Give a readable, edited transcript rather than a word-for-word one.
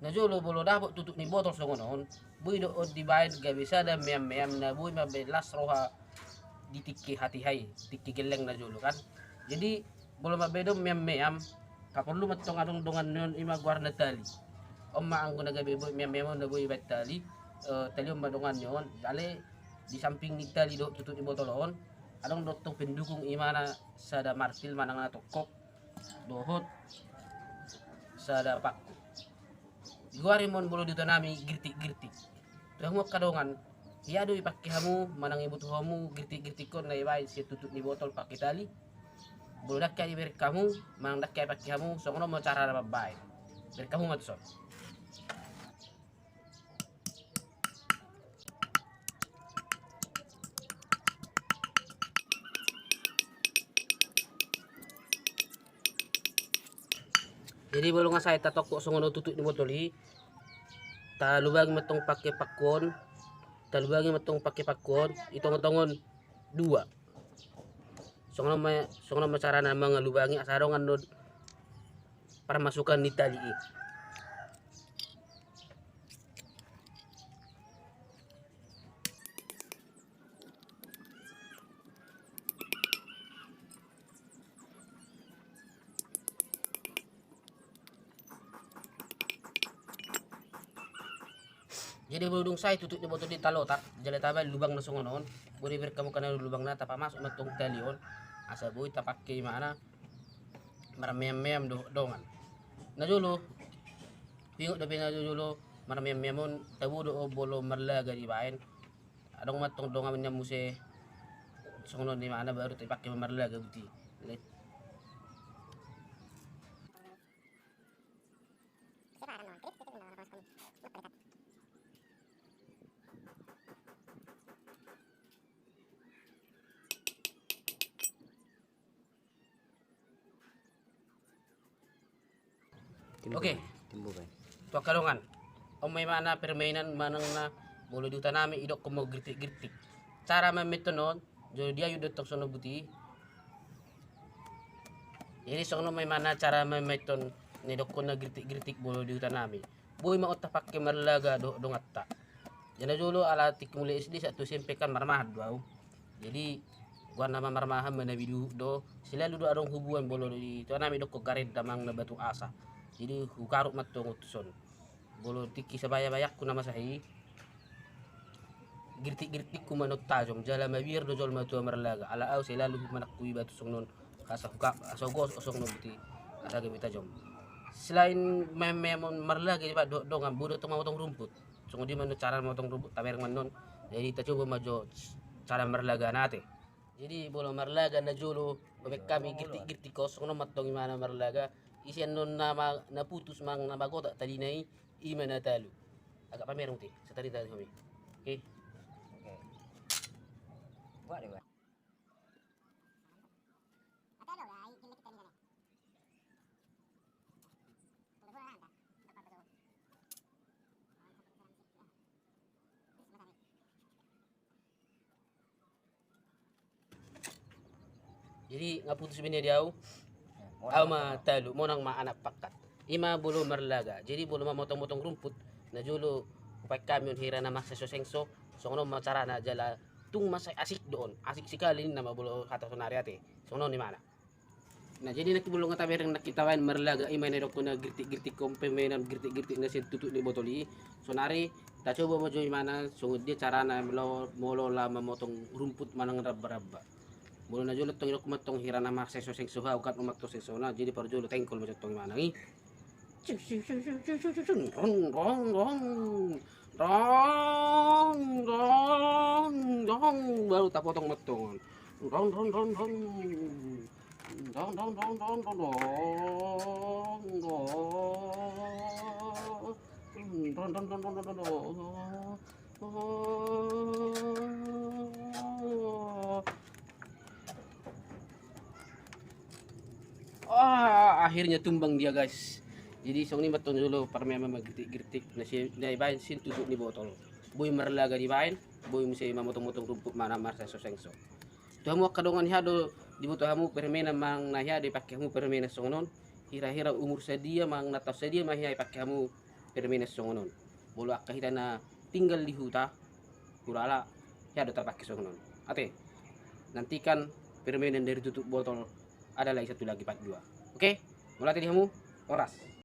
Najolo bolo dapot tutuk ni botol songonon. Bui do od dibayad ga bisa da mem na bui mabelas roha ditikki hati hai, tikki geleng najolo kan. Jadi bolo mabedo mem kaperlu matong adong dongan non ima guarna tali. Omma ang guna gabi bui mem na bui bet tali. Tali om madongan yon. Ale di samping ni tali do tutuk ni botol on. Adong dotong pendukung imana sada martil manang na tokok dohot sada pak guari mon bolo dito nami girtik-girtik. Tuh mo kadongan. Iya do ipakke hamu manang ibutu hamu girtik-girtik kon na iwai si tutut ni botol pakai tali. Bolo dakka iber kamu manang dakka ipakke hamu songono mo cara na babay. Ber kamu matson. Jadi bolo nga saya tatoko songono tutut ni botol hi. Talubag matong pakai pakon. Talubagi matong pakai pakon. Itong-tongon dua. Songono macara na mga lubangi asarong ano para masukan ni tali. Jadi buludong say tutuk ni botol di talotak jala tabay lubang na songonon buri ber kamu kana lubang na tapa masuk matong talion asa buy tapakke mana maramem dongan najolo pingo da pinajolo maramem tabu do bolo marlaga di bain adong matong dongan nya muse songonon di mana baru tapakke marlaga buti. Oke. Tua kalongan. Om may mana permainan manang na bolo di utanami idok ko mo girtik-girtik. Cara mametonon, jo dia yudot tok sono buti. Jadi sono may mana cara mameton ni dok ko na girtik-girtik bolo di utanami. Boy maot tapakke marlaga do dongatta. Jana jolo ala tik mulai SD satu SMP kan marmahad daw. Jadi gua nama marmahan manabidu do sila ludo adong hubungan bolo di utanami dok ko gared damang na batu asa. Jadi hukaruk matong utuson bolo tiki sabaya bayak ku nama sahi girtik-girtik ku manot tajom jala mawir do jol matu marlaga ala au selalu manakui batu songnon kasa huka asogos osong no buti asa ge tajom selain memon marlaga di do dongan bodo to motong rumput songo di mano cara motong rumput tamer manon jadi kita coba majo cara marlaga nate jadi bolo marlaga na jolo bebek kami girtik-girtik kosong no matong imana marlaga isian non nama naputus mang nabagota tadi nai imana talu agak pamer muti setari tadi kami oke buat deh jadi ngaputus bini dia ama talu monang ma anak pakat ima bulu marlaga jadi bulu mamotong-motong rumput na julo upay kami hira na maksa sosengso songono macara na jala tung masay asik doon asik sekali na mabulo kata sonari ate songono ni mana na jadi nakibulong nga tabi rin nakitawan marlaga ima na ko na girtik-girtik kompemenan girtik-girtik na tutuk ni botoli sonari ta coba mo joy mana sungod dia cara na molo la mamotong rumput manang rabba-rabba bolo na julot tong ilok matong hira na makseso sing suha ukat umakto sing sona jadi par julot tengkol mo tong mana ngi rong rong rong rong rong rong baru tapotong matong rong rong rong rong rong rong rong rong rong akhirnya tumbang dia guys jadi song ni matong dulu para memang magirtik-girtik na si naibahin sin tutuk ni botol boy marlaga di bahin boy musay mamotong-motong rumput mana marsa sosengso to mo kadongan hado di buto hamu permena mang nahya di pakai hamu permena songonon hira-hira umur sedia mang natas sedia mah ya pakai hamu permenes songonon. Bolo akka na tinggal di huta kurala ya do terpakai songonon. Ate, nantikan permainan dari tutup botol ada lagi satu lagi part 2. Oke? Mulai tadi kamu, oras.